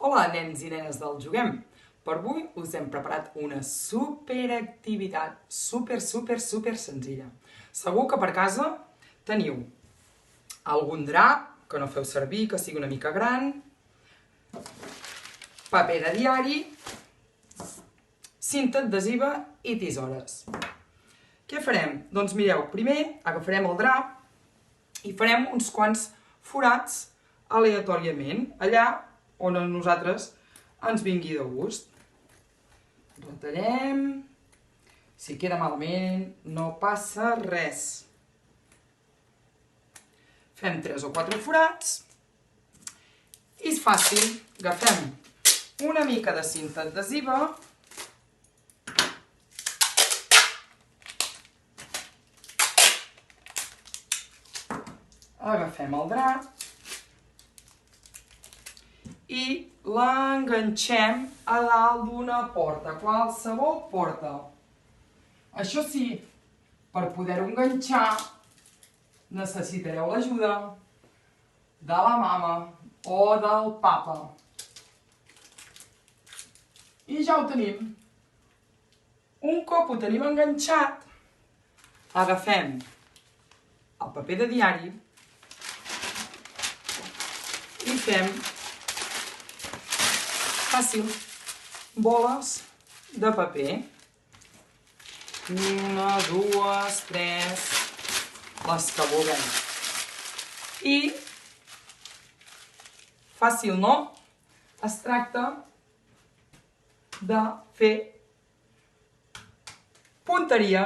Hola, nens i nenes del Juguem! Per avui us hem preparat una superactivitat, super senzilla. Segur que per casa teniu algun drap que no feu servir, que sigui una mica gran, paper de diari, cinta adhesiva i tisores. Què farem? Doncs mireu, primer agafarem el drap i farem uns quants forats aleatòriament, allà on a nosaltres ens vingui de gust. Retallem. Si queda malament, no passa res. Fem 3 o 4 forats. I és fàcil. Agafem una mica de cinta adhesiva. Agafem el drap i l'enganxem a dalt d'una porta, qualsevol porta. Això sí, per poder-ho enganxar necessitareu l'ajuda de la mama o del papa. I ja ho tenim. Un cop ho tenim enganxat, agafem el paper de diari i fem fàcil boles de paper. 1, 2, 3, les que vulguem. I fàcil, no? Es tracta de fer punteria